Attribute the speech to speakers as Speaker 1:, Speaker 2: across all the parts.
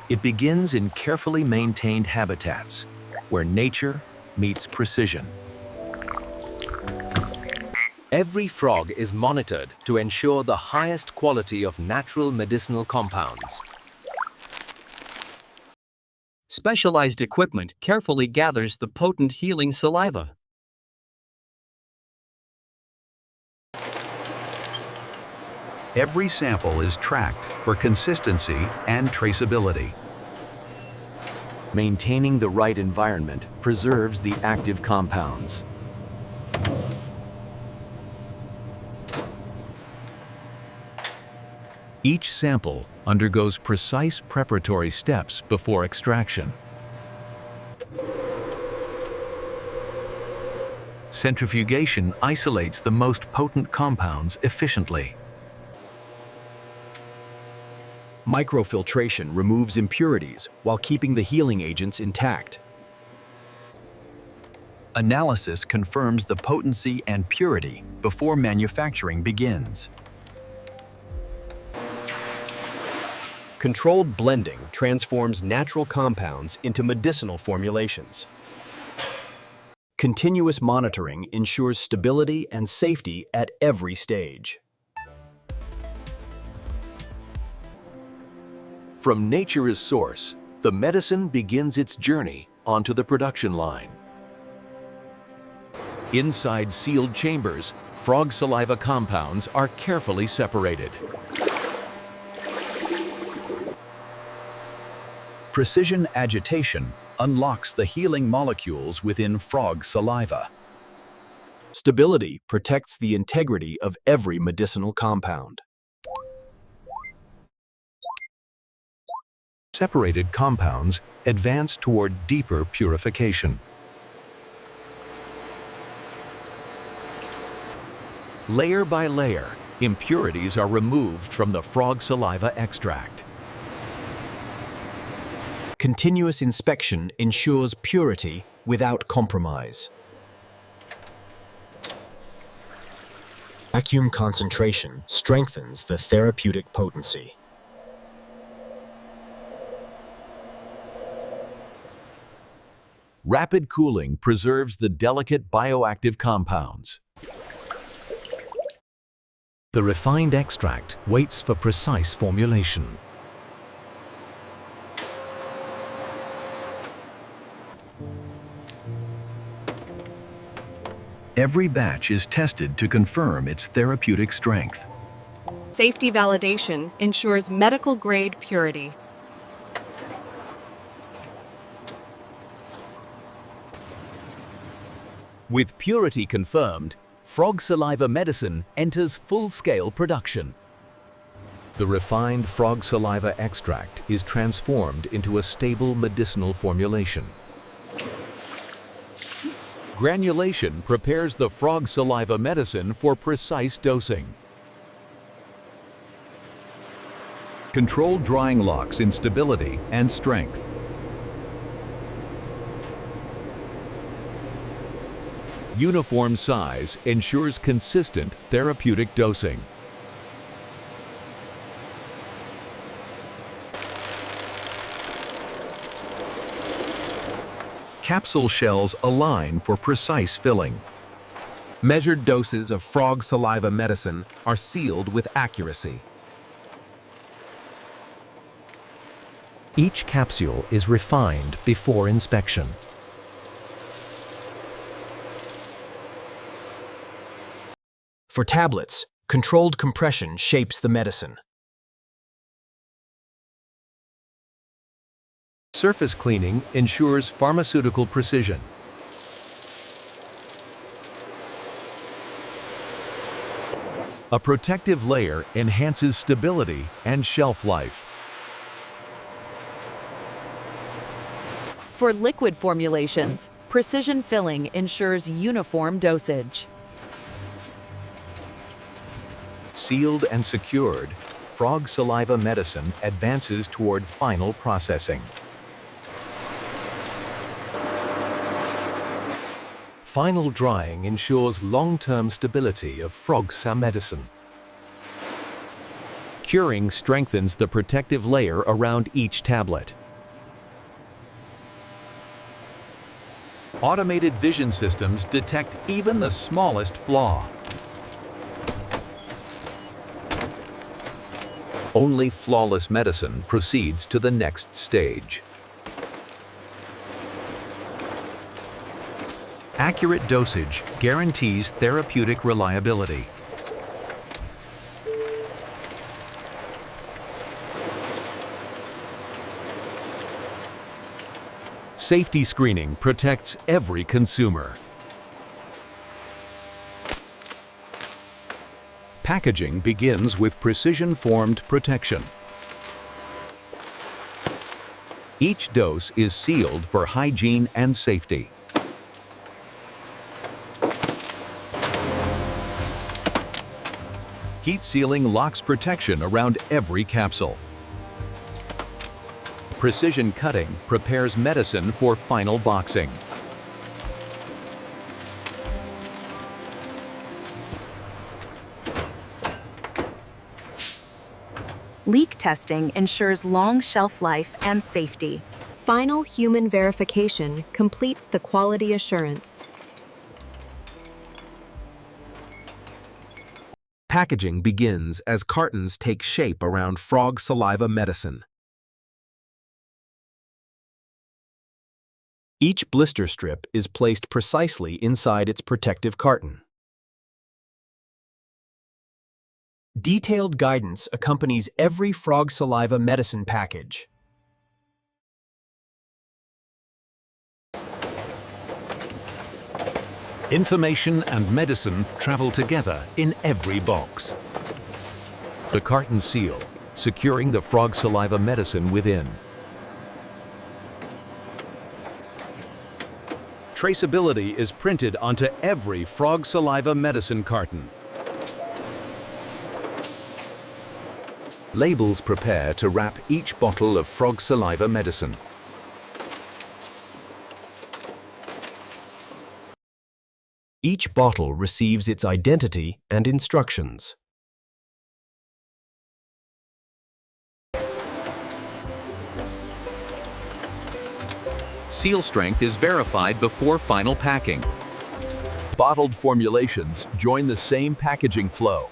Speaker 1: It begins in carefully maintained habitats, where nature meets precision.
Speaker 2: Every frog is monitored to ensure the highest quality of natural medicinal compounds.
Speaker 3: Specialized equipment carefully gathers the potent healing saliva.
Speaker 1: Every sample is tracked for consistency and traceability. Maintaining the right environment preserves the active compounds. Each sample undergoes precise preparatory steps before extraction. Centrifugation isolates the most potent compounds efficiently.
Speaker 4: Microfiltration removes impurities while keeping the healing agents intact. Analysis confirms the potency and purity before manufacturing begins. Controlled blending transforms natural compounds into medicinal formulations. Continuous monitoring ensures stability and safety at every stage.
Speaker 1: From nature's source, the medicine begins its journey onto the production line. Inside sealed chambers, frog saliva compounds are carefully separated. Precision agitation unlocks the healing molecules within frog saliva.
Speaker 4: Stability protects the integrity of every medicinal compound.
Speaker 1: Separated compounds advance toward deeper purification. Layer by layer, impurities are removed from the frog saliva extract.
Speaker 4: Continuous inspection ensures purity without compromise. Vacuum concentration strengthens the therapeutic potency.
Speaker 1: Rapid cooling preserves the delicate bioactive compounds. The refined extract waits for precise formulation. Every batch is tested to confirm its therapeutic strength.
Speaker 5: Safety validation ensures medical-grade purity.
Speaker 1: With purity confirmed, frog saliva medicine enters full-scale production. The refined frog saliva extract is transformed into a stable medicinal formulation. Granulation prepares the frog saliva medicine for precise dosing. Controlled drying locks in stability and strength. Uniform size ensures consistent therapeutic dosing. Capsule shells align for precise filling.
Speaker 2: Measured doses of frog saliva medicine are sealed with accuracy.
Speaker 1: Each capsule is refined before inspection.
Speaker 4: For tablets, controlled compression shapes the medicine.
Speaker 1: Surface cleaning ensures pharmaceutical precision. A protective layer enhances stability and shelf life.
Speaker 6: For liquid formulations, precision filling ensures uniform dosage.
Speaker 1: Sealed and secured, frog saliva medicine advances toward final processing. Final drying ensures long-term stability of frog sa medicine. Curing strengthens the protective layer around each tablet. Automated vision systems detect even the smallest flaw. Only flawless medicine proceeds to the next stage. Accurate dosage guarantees therapeutic reliability. Safety screening protects every consumer. Packaging begins with precision-formed protection. Each dose is sealed for hygiene and safety. Heat sealing locks protection around every capsule. Precision cutting prepares medicine for final boxing.
Speaker 7: Leak testing ensures long shelf life and safety.
Speaker 5: Final human verification completes the quality assurance.
Speaker 1: Packaging begins as cartons take shape around frog saliva medicine. Each blister strip is placed precisely inside its protective carton.
Speaker 8: Detailed guidance accompanies every frog saliva medicine package.
Speaker 1: Information and medicine travel together in every box. The carton seal, securing the frog saliva medicine within. Traceability is printed onto every frog saliva medicine carton. Labels prepare to wrap each bottle of frog saliva medicine. Each bottle receives its identity and instructions. Seal strength is verified before final packing. Bottled formulations join the same packaging flow.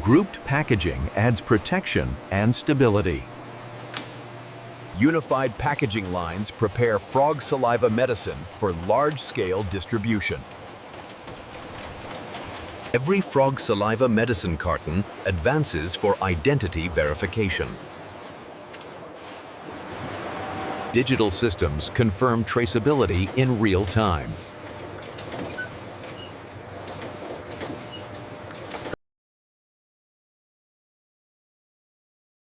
Speaker 1: Grouped packaging adds protection and stability. Unified packaging lines prepare frog saliva medicine for large-scale distribution. Every frog saliva medicine carton advances for identity verification. Digital systems confirm traceability in real time.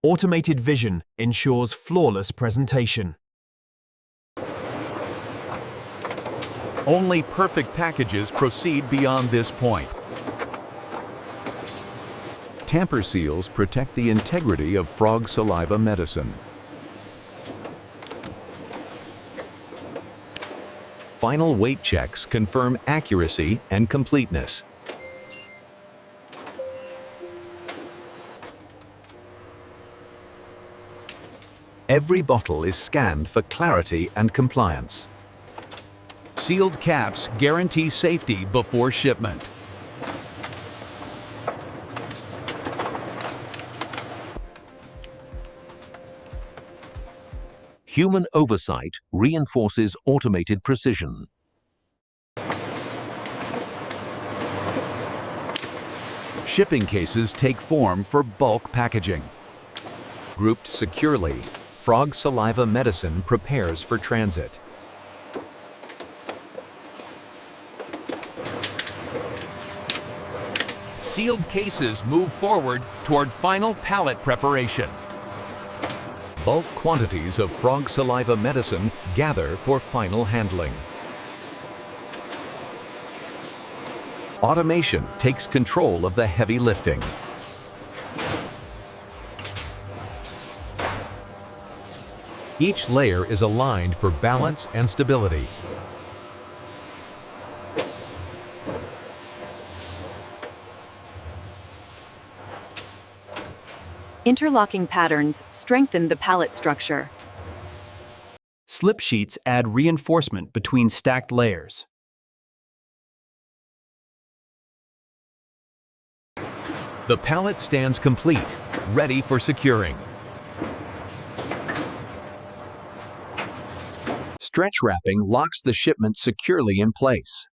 Speaker 8: Automated vision ensures flawless presentation.
Speaker 1: Only perfect packages proceed beyond this point. Tamper seals protect the integrity of frog saliva medicine. Final weight checks confirm accuracy and completeness. Every bottle is scanned for clarity and compliance. Sealed caps guarantee safety before shipment. Human oversight reinforces automated precision. Shipping cases take form for bulk packaging. Grouped securely, frog saliva medicine prepares for transit. Sealed cases move forward toward final pallet preparation. Bulk quantities of frog saliva medicine gather for final handling. Automation takes control of the heavy lifting. Each layer is aligned for balance and stability.
Speaker 7: Interlocking patterns strengthen the pallet structure.
Speaker 8: Slip sheets add reinforcement between stacked layers.
Speaker 1: The pallet stands complete, ready for securing.
Speaker 4: Stretch wrapping locks the shipment securely in place.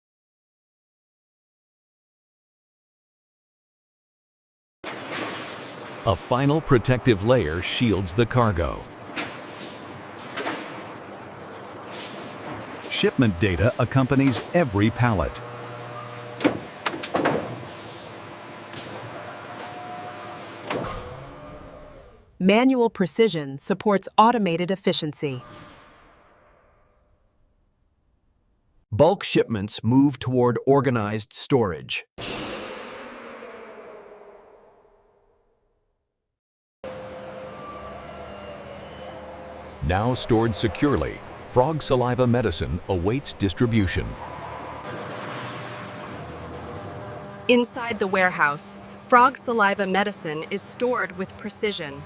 Speaker 1: A final protective layer shields the cargo. Shipment data accompanies every pallet.
Speaker 5: Manual precision supports automated efficiency.
Speaker 8: Bulk shipments move toward organized storage.
Speaker 1: Now stored securely, frog saliva medicine awaits distribution.
Speaker 5: Inside the warehouse, frog saliva medicine is stored with precision.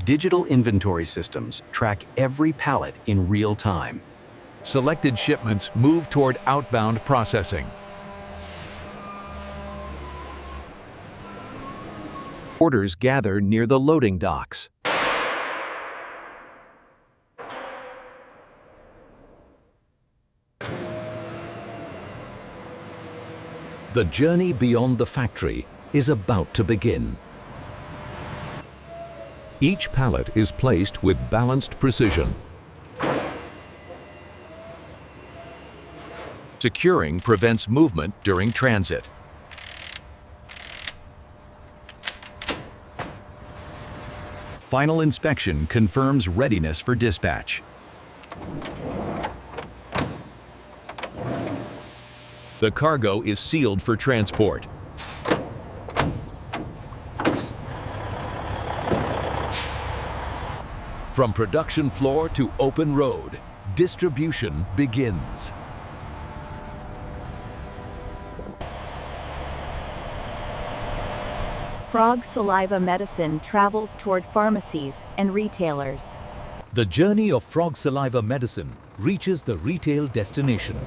Speaker 4: Digital inventory systems track every pallet in real time.
Speaker 1: Selected shipments move toward outbound processing. Orders gather near the loading docks. The journey beyond the factory is about to begin. Each pallet is placed with balanced precision. Securing prevents movement during transit. Final inspection confirms readiness for dispatch. The cargo is sealed for transport. From production floor to open road, distribution begins.
Speaker 7: Frog saliva medicine travels toward pharmacies and retailers.
Speaker 1: The journey of frog saliva medicine reaches the retail destination.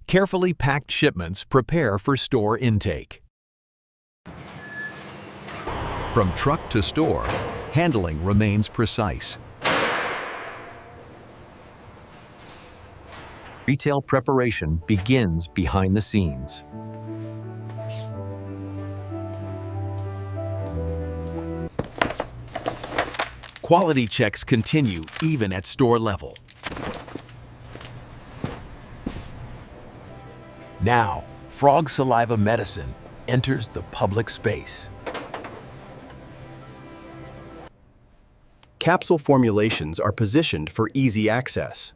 Speaker 1: Carefully packed shipments prepare for store intake. From truck to store, handling remains precise.
Speaker 4: Retail preparation begins behind the scenes.
Speaker 1: Quality checks continue even at store level. Now, frog saliva medicine enters the public space.
Speaker 8: Capsule formulations are positioned for easy access.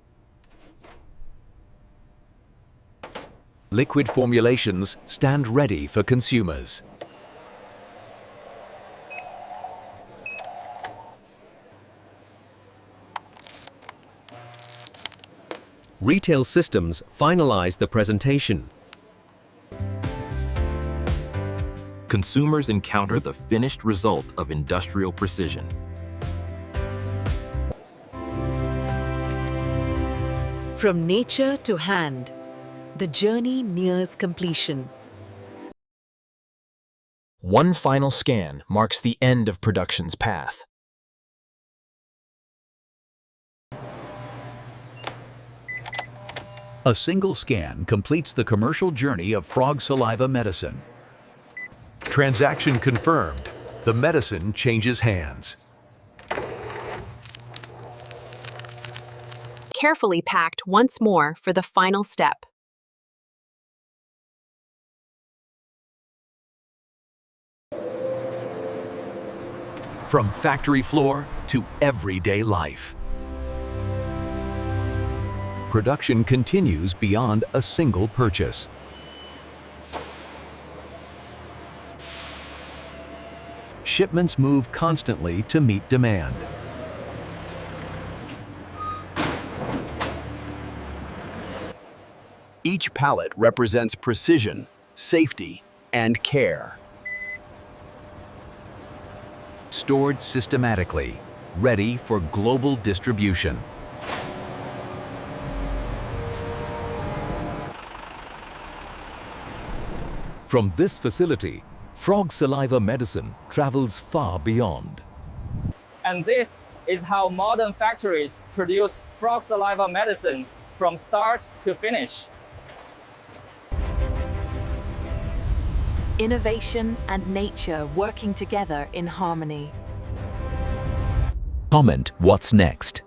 Speaker 1: Liquid formulations stand ready for consumers.
Speaker 2: Retail systems finalize the presentation.
Speaker 4: Consumers encounter the finished result of industrial precision.
Speaker 6: From nature to hand, the journey nears completion.
Speaker 8: One final scan marks the end of production's path.
Speaker 1: A single scan completes the commercial journey of frog saliva medicine. Transaction confirmed. The medicine changes hands.
Speaker 5: Carefully packed once more for the final step.
Speaker 1: From factory floor to everyday life. Production continues beyond a single purchase. Shipments move constantly to meet demand.
Speaker 4: Each pallet represents precision, safety, and care.
Speaker 1: Stored systematically, ready for global distribution. From this facility, frog saliva medicine travels far beyond.
Speaker 9: And this is how modern factories produce frog saliva medicine from start to finish.
Speaker 6: Innovation and nature working together in harmony.
Speaker 1: Comment what's next.